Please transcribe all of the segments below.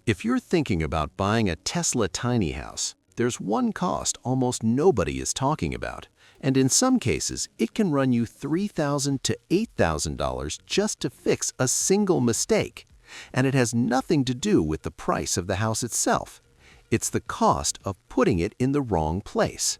If you're thinking about buying a Tesla tiny house, there's one cost almost nobody is talking about, and in some cases, it can run you $3,000 to $8,000 just to fix a single mistake. And it has nothing to do with the price of the house itself. It's the cost of putting it in the wrong place.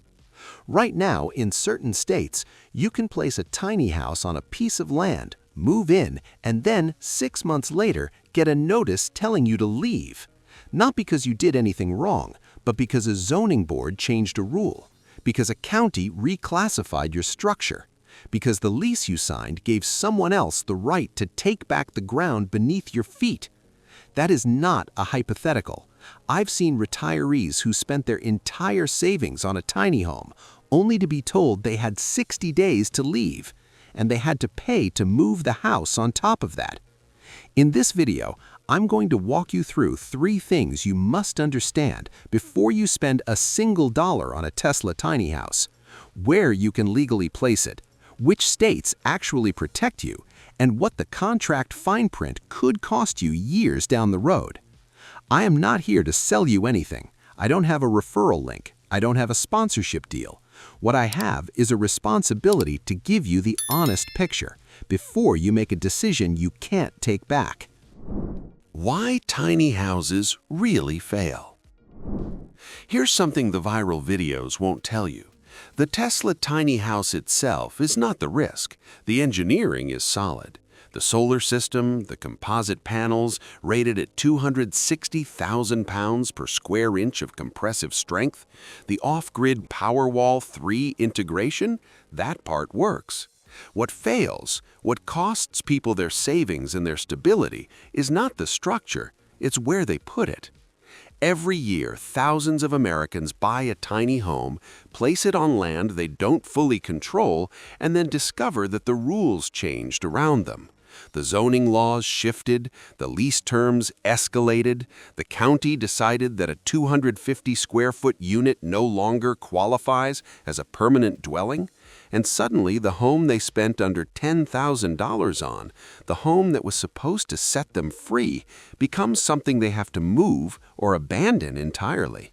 Right now, in certain states, you can place a tiny house on a piece of land, move in, and then 6 months later, get a notice telling you to leave. Not because you did anything wrong, but because a zoning board changed a rule, because a county reclassified your structure, because the lease you signed gave someone else the right to take back the ground beneath your feet. That is not a hypothetical. I've seen retirees who spent their entire savings on a tiny home, only to be told they had 60 days to leave, and they had to pay to move the house on top of that. In this video, I'm going to walk you through 3 things you must understand before you spend a single dollar on a Tesla tiny house: where you can legally place it, which states actually protect you, and what the contract fine print could cost you years down the road. I am not here to sell you anything. I don't have a referral link. I don't have a sponsorship deal. What I have is a responsibility to give you the honest picture before you make a decision you can't take back. Why tiny houses really fail. Here's something the viral videos won't tell you. The Tesla tiny house itself is not the risk. The engineering is solid. The solar system, the composite panels rated at 260,000 pounds per square inch of compressive strength, the off-grid Powerwall 3 integration, that part works. What fails, what costs people their savings and their stability, is not the structure, it's where they put it. Every year, thousands of Americans buy a tiny home, place it on land they don't fully control, and then discover that the rules changed around them. The zoning laws shifted, the lease terms escalated, the county decided that a 250-square-foot unit no longer qualifies as a permanent dwelling, and suddenly the home they spent under $10,000 on, the home that was supposed to set them free, becomes something they have to move or abandon entirely.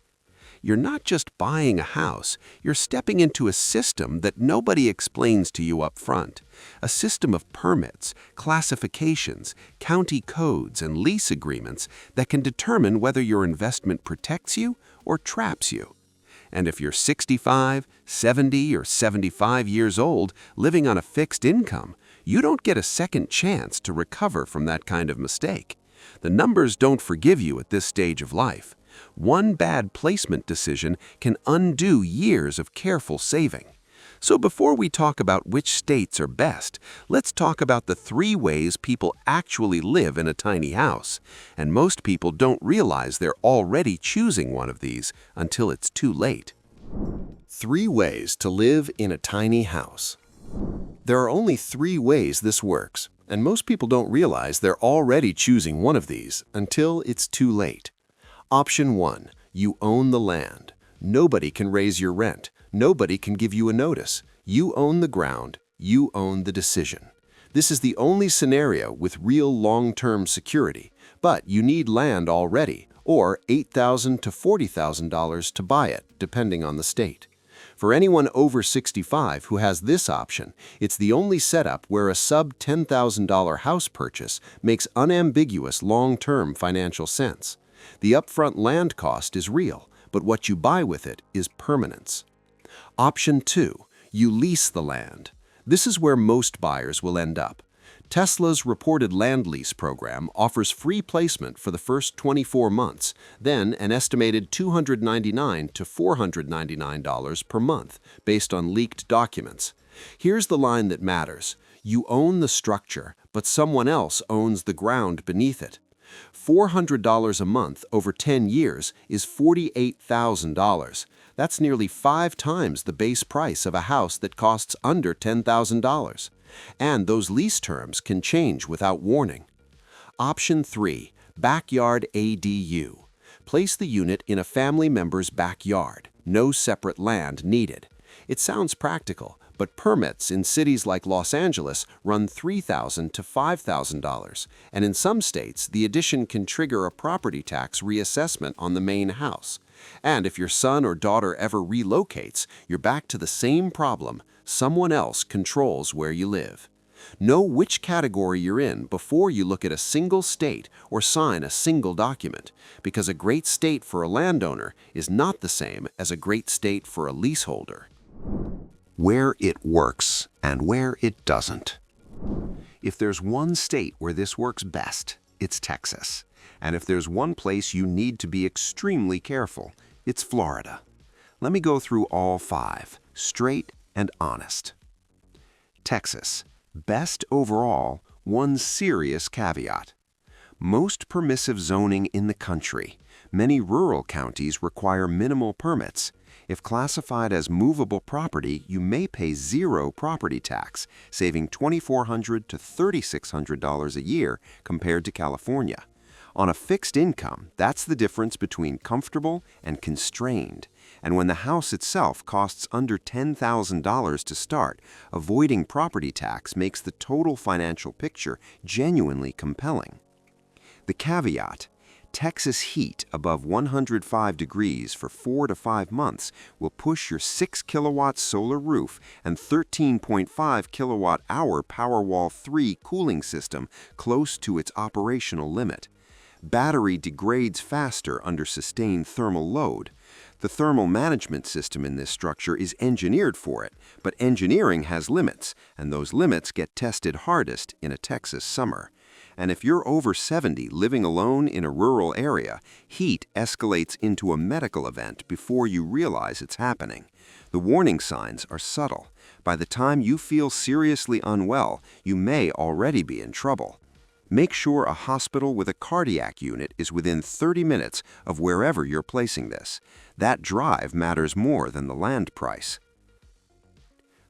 You're not just buying a house, you're stepping into a system that nobody explains to you up front. A system of permits, classifications, county codes, and lease agreements that can determine whether your investment protects you or traps you. And if you're 65, 70, or 75 years old living on a fixed income, you don't get a second chance to recover from that kind of mistake. The numbers don't forgive you at this stage of life. One bad placement decision can undo years of careful saving. So before we talk about which states are best, let's talk about the 3 ways people actually live in a tiny house. And most people don't realize they're already choosing one of these until it's too late. 3 ways to live in a tiny house. There are only 3 ways this works, and most people don't realize they're already choosing one of these until it's too late. Option 1. You own the land. Nobody can raise your rent. Nobody can give you a notice. You own the ground. You own the decision. This is the only scenario with real long-term security, but you need land already, or $8,000 to $40,000 to buy it, depending on the state. For anyone over 65 who has this option, it's the only setup where a sub-$10,000 house purchase makes unambiguous long-term financial sense. The upfront land cost is real, but what you buy with it is permanence. Option 2. You lease the land. This is where most buyers will end up. Tesla's reported land lease program offers free placement for the first 24 months, then an estimated $299 to $499 per month, based on leaked documents. Here's the line that matters. You own the structure, but someone else owns the ground beneath it. $400 a month over 10 years is $48,000. That's nearly 5 times the base price of a house that costs under $10,000. And those lease terms can change without warning. Option 3. Backyard ADU. Place the unit in a family member's backyard. No separate land needed. It sounds practical, but permits in cities like Los Angeles run $3,000 to $5,000, and in some states, the addition can trigger a property tax reassessment on the main house. And if your son or daughter ever relocates, you're back to the same problem: someone else controls where you live. Know which category you're in before you look at a single state or sign a single document, because a great state for a landowner is not the same as a great state for a leaseholder. Where it works and where it doesn't. If there's one state where this works best, it's Texas. And if there's one place you need to be extremely careful, it's Florida. Let me go through all 5, straight and honest. Texas. Best overall, one serious caveat. Most permissive zoning in the country. Many rural counties require minimal permits. If classified as movable property, you may pay 0 property tax, saving $2,400 to $3,600 a year compared to California. On a fixed income, that's the difference between comfortable and constrained. And when the house itself costs under $10,000 to start, avoiding property tax makes the total financial picture genuinely compelling. The caveat: Texas heat above 105 degrees for 4 to 5 months will push your 6-kilowatt solar roof and 13.5 kilowatt-hour Powerwall 3 cooling system close to its operational limit. Battery degrades faster under sustained thermal load. The thermal management system in this structure is engineered for it, but engineering has limits, and those limits get tested hardest in a Texas summer. And if you're over 70 living alone in a rural area, heat escalates into a medical event before you realize it's happening. The warning signs are subtle. By the time you feel seriously unwell, you may already be in trouble. Make sure a hospital with a cardiac unit is within 30 minutes of wherever you're placing this. That drive matters more than the land price.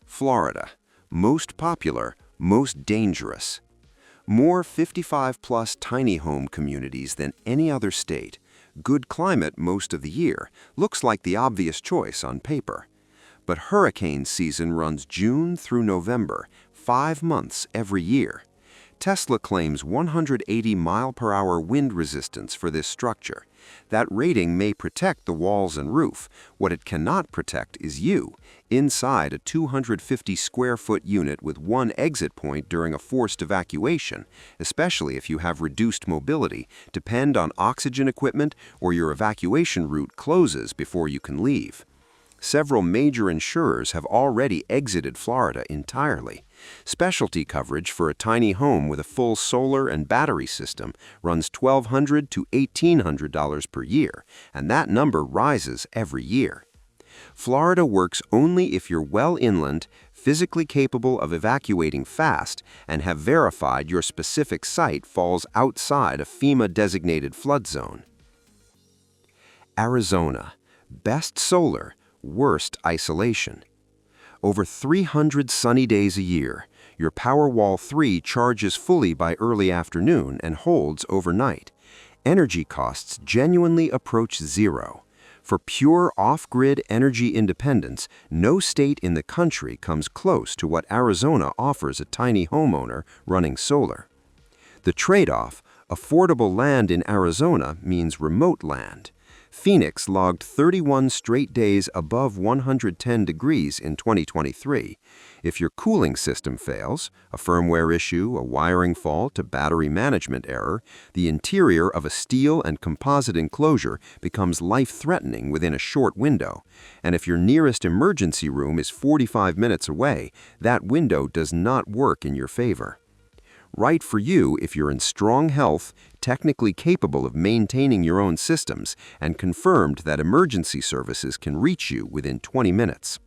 Florida. Most popular, most dangerous. More 55-plus tiny home communities than any other state. Good climate most of the year. Looks like the obvious choice on paper. But hurricane season runs June through November, 5 months every year. Tesla claims 180 mile-per-hour wind resistance for this structure. That rating may protect the walls and roof. What it cannot protect is you, inside a 250-square-foot unit with one exit point during a forced evacuation, especially if you have reduced mobility, depend on oxygen equipment, or your evacuation route closes before you can leave. Several major insurers have already exited Florida entirely. Specialty coverage for a tiny home with a full solar and battery system runs $1,200 to $1,800 per year, and that number rises every year. Florida works only if you're well inland, physically capable of evacuating fast, and have verified your specific site falls outside a FEMA-designated flood zone. Arizona. Best solar, worst isolation. Over 300 sunny days a year, your Powerwall 3 charges fully by early afternoon and holds overnight. Energy costs genuinely approach 0. For pure off-grid energy independence, no state in the country comes close to what Arizona offers a tiny homeowner running solar. The trade-off: affordable land in Arizona means remote land. Phoenix logged 31 straight days above 110 degrees in 2023. If your cooling system fails, a firmware issue, a wiring fault, a battery management error, the interior of a steel and composite enclosure becomes life-threatening within a short window. And if your nearest emergency room is 45 minutes away, that window does not work in your favor. Right for you if you're in strong health, technically capable of maintaining your own systems, and confirmed that emergency services can reach you within 20 minutes.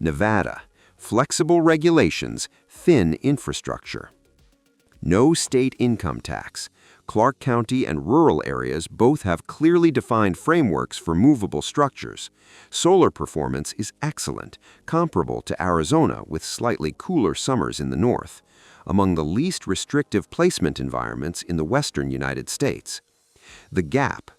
Nevada. Flexible regulations, thin infrastructure. No state income tax. Clark County and rural areas both have clearly defined frameworks for movable structures. Solar performance is excellent, comparable to Arizona with slightly cooler summers in the north. Among the least restrictive placement environments in the western United States. The gap.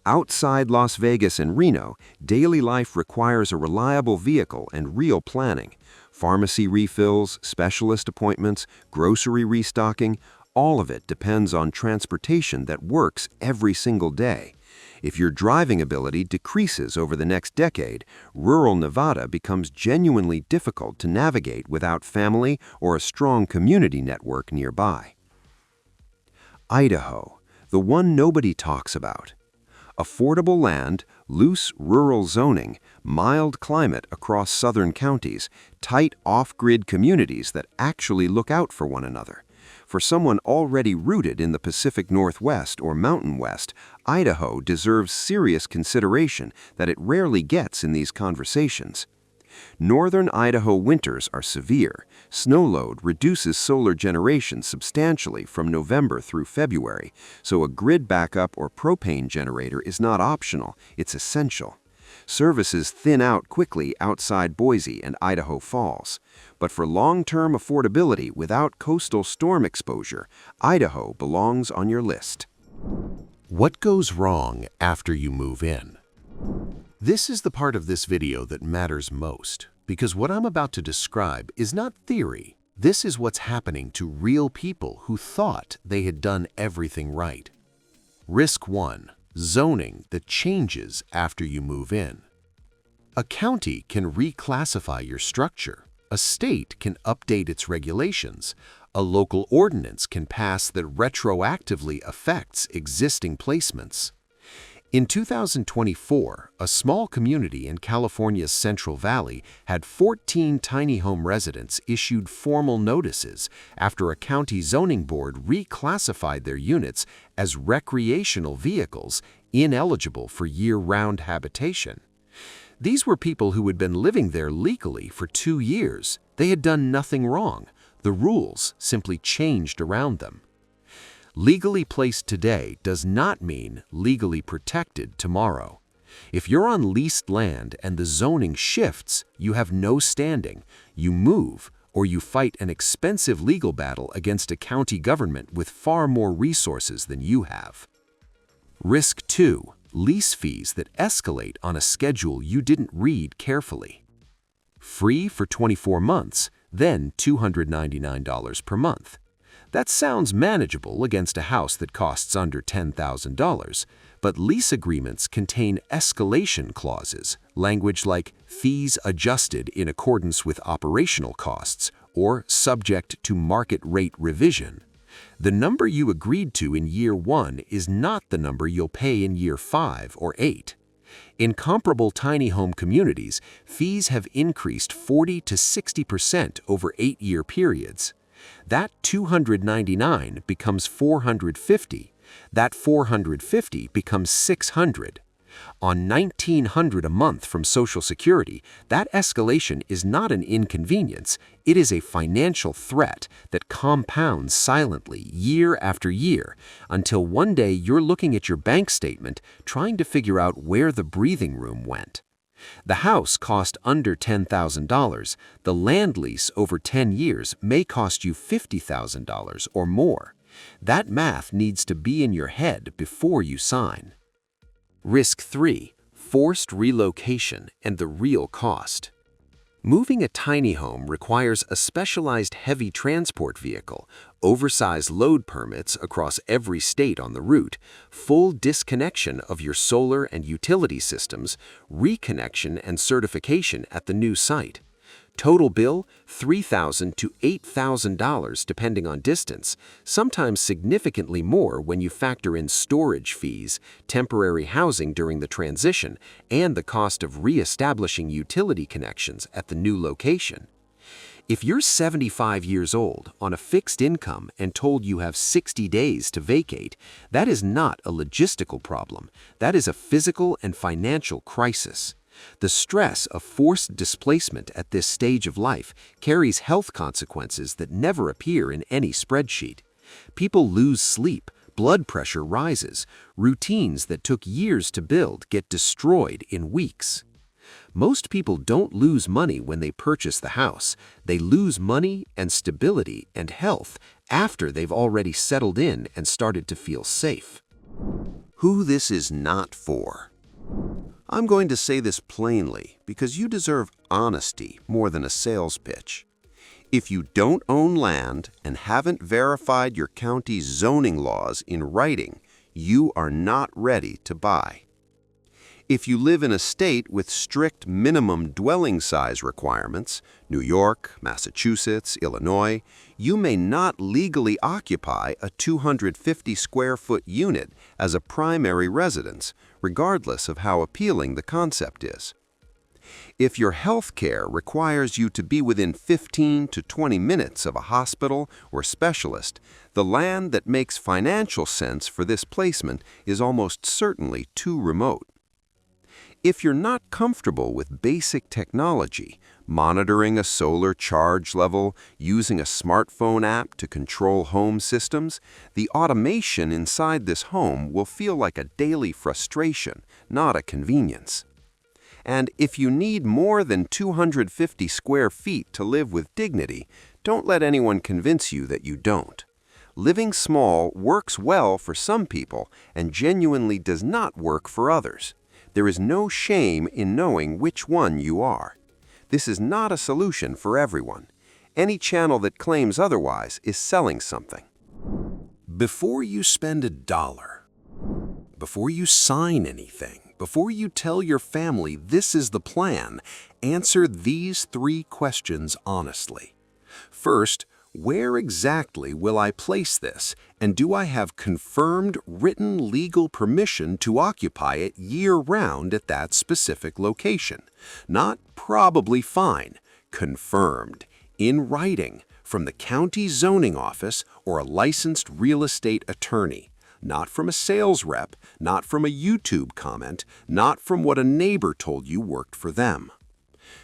Outside Las Vegas and Reno, daily life requires a reliable vehicle and real planning. Pharmacy refills, specialist appointments, grocery restocking, all of it depends on transportation that works every single day. If your driving ability decreases over the next decade, rural Nevada becomes genuinely difficult to navigate without family or a strong community network nearby. Idaho, the one nobody talks about. Affordable land, loose rural zoning, mild climate across southern counties, tight off-grid communities that actually look out for one another. For someone already rooted in the Pacific Northwest or Mountain West, Idaho deserves serious consideration that it rarely gets in these conversations. Northern Idaho winters are severe. Snow load reduces solar generation substantially from November through February, so a grid backup or propane generator is not optional, it's essential. Services thin out quickly outside Boise and Idaho Falls. But for long-term affordability without coastal storm exposure, Idaho belongs on your list. What goes wrong after you move in? This is the part of this video that matters most, because what I'm about to describe is not theory. This is what's happening to real people who thought they had done everything right. Risk 1. Zoning that changes after you move in. A county can reclassify your structure. A state can update its regulations. A local ordinance can pass that retroactively affects existing placements. In 2024, a small community in California's Central Valley had 14 tiny home residents issued formal notices after a county zoning board reclassified their units as recreational vehicles ineligible for year-round habitation. These were people who had been living there legally for 2 years. They had done nothing wrong. The rules simply changed around them. Legally placed today does not mean legally protected tomorrow. If you're on leased land and the zoning shifts, you have no standing. You move, or you fight an expensive legal battle against a county government with far more resources than you have. Risk 2. Lease fees that escalate on a schedule you didn't read carefully. Free for 24 months, then $299 per month. That sounds manageable against a house that costs under $10,000, but lease agreements contain escalation clauses, language like fees adjusted in accordance with operational costs or subject to market rate revision. The number you agreed to in year 1 is not the number you'll pay in year 5 or 8. In comparable tiny home communities, fees have increased 40 to 60% over 8-year periods. That $299 becomes $450. That $450 becomes $600. On $1,900 a month from Social Security, that escalation is not an inconvenience. It is a financial threat that compounds silently year after year until one day you're looking at your bank statement trying to figure out where the breathing room went. The house cost under $10,000. The land lease over 10 years may cost you $50,000 or more. That math needs to be in your head before you sign. Risk 3. Forced relocation and the real cost. Moving a tiny home requires a specialized heavy transport vehicle, oversized load permits across every state on the route, full disconnection of your solar and utility systems, reconnection and certification at the new site. Total bill, $3,000 to $8,000 depending on distance, sometimes significantly more when you factor in storage fees, temporary housing during the transition, and the cost of re-establishing utility connections at the new location. If you're 75 years old, on a fixed income, and told you have 60 days to vacate, that is not a logistical problem. That is a physical and financial crisis. The stress of forced displacement at this stage of life carries health consequences that never appear in any spreadsheet. People lose sleep, blood pressure rises, routines that took years to build get destroyed in weeks. Most people don't lose money when they purchase the house. They lose money and stability and health after they've already settled in and started to feel safe. Who this is not for. I'm going to say this plainly because you deserve honesty more than a sales pitch. If you don't own land and haven't verified your county's zoning laws in writing, you are not ready to buy. If you live in a state with strict minimum dwelling size requirements, New York, Massachusetts, Illinois, you may not legally occupy a 250 square foot unit as a primary residence, regardless of how appealing the concept is. If your health care requires you to be within 15 to 20 minutes of a hospital or specialist, the land that makes financial sense for this placement is almost certainly too remote. If you're not comfortable with basic technology, monitoring a solar charge level, using a smartphone app to control home systems, the automation inside this home will feel like a daily frustration, not a convenience. And if you need more than 250 square feet to live with dignity, don't let anyone convince you that you don't. Living small works well for some people and genuinely does not work for others. There is no shame in knowing which one you are. This is not a solution for everyone. Any channel that claims otherwise is selling something. Before you spend $1, before you sign anything, before you tell your family this is the plan, answer these 3 questions honestly. First, where exactly will I place this, and do I have confirmed written legal permission to occupy it year-round at that specific location? Not probably fine, confirmed, in writing, from the county zoning office or a licensed real estate attorney. Not from a sales rep, not from a YouTube comment, not from what a neighbor told you worked for them.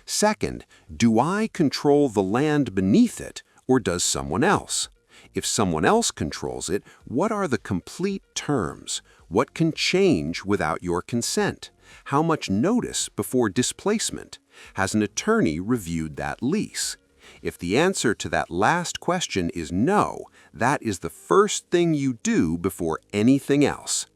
Second, do I control the land beneath it, or does someone else? If someone else controls it, what are the complete terms? What can change without your consent? How much notice before displacement? Has an attorney reviewed that lease? If the answer to that last question is no, that is the first thing you do before anything else.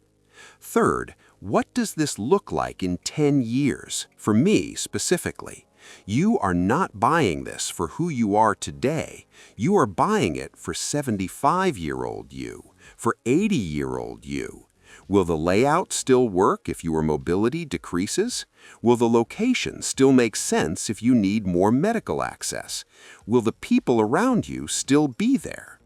Third, what does this look like in 10 years, for me specifically? You are not buying this for who you are today. You are buying it for 75-year-old you, for 80-year-old you. Will the layout still work if your mobility decreases? Will the location still make sense if you need more medical access? Will the people around you still be there?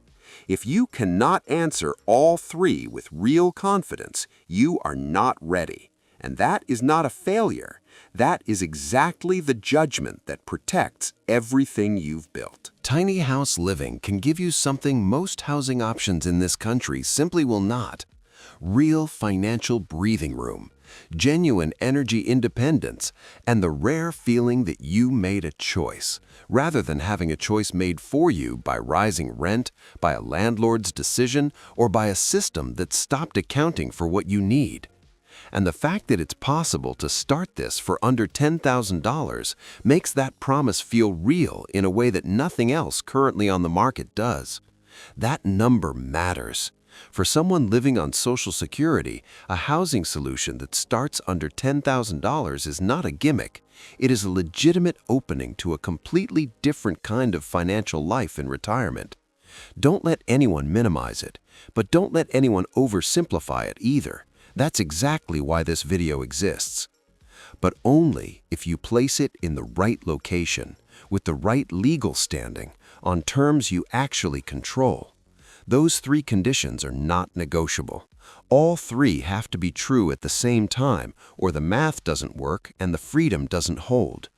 If you cannot answer all 3 with real confidence, you are not ready. And that is not a failure. That is exactly the judgment that protects everything you've built. Tiny house living can give you something most housing options in this country simply will not. Real financial breathing room, genuine energy independence, and the rare feeling that you made a choice, rather than having a choice made for you by rising rent, by a landlord's decision, or by a system that stopped accounting for what you need. And the fact that it's possible to start this for under $10,000 makes that promise feel real in a way that nothing else currently on the market does. That number matters. For someone living on Social Security, a housing solution that starts under $10,000 is not a gimmick. It is a legitimate opening to a completely different kind of financial life in retirement. Don't let anyone minimize it, but don't let anyone oversimplify it either. That's exactly why this video exists. But only if you place it in the right location, with the right legal standing, on terms you actually control. Those 3 conditions are not negotiable. All 3 have to be true at the same time, or the math doesn't work and the freedom doesn't hold.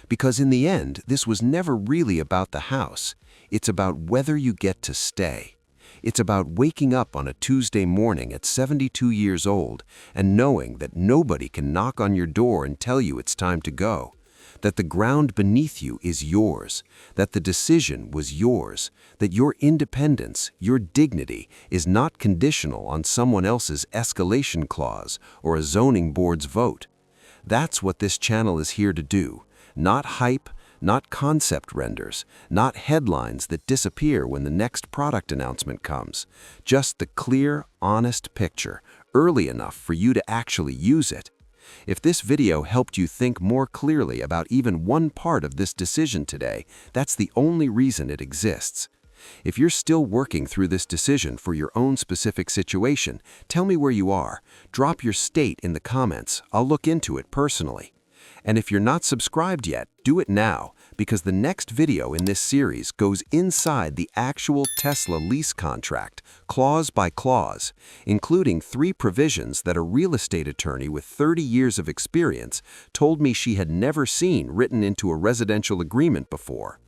Because in the end, this was never really about the house. It's about whether you get to stay. It's about waking up on a Tuesday morning at 72 years old and knowing that nobody can knock on your door and tell you it's time to go, that the ground beneath you is yours, that the decision was yours, that your independence, your dignity, is not conditional on someone else's escalation clause or a zoning board's vote. That's what this channel is here to do, not hype, not concept renders, not headlines that disappear when the next product announcement comes. Just the clear, honest picture, early enough for you to actually use it. If this video helped you think more clearly about even one part of this decision today, that's the only reason it exists. If you're still working through this decision for your own specific situation, tell me where you are. Drop your state in the comments. I'll look into it personally. And if you're not subscribed yet, do it now, because the next video in this series goes inside the actual Tesla lease contract, clause by clause, including 3 provisions that a real estate attorney with 30 years of experience told me she had never seen written into a residential agreement before.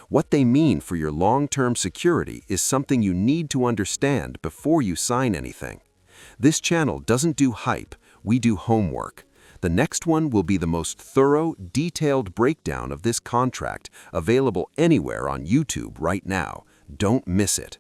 What they mean for your long-term security is something you need to understand before you sign anything. This channel doesn't do hype, we do homework. The next one will be the most thorough, detailed breakdown of this contract available anywhere on YouTube right now. Don't miss it.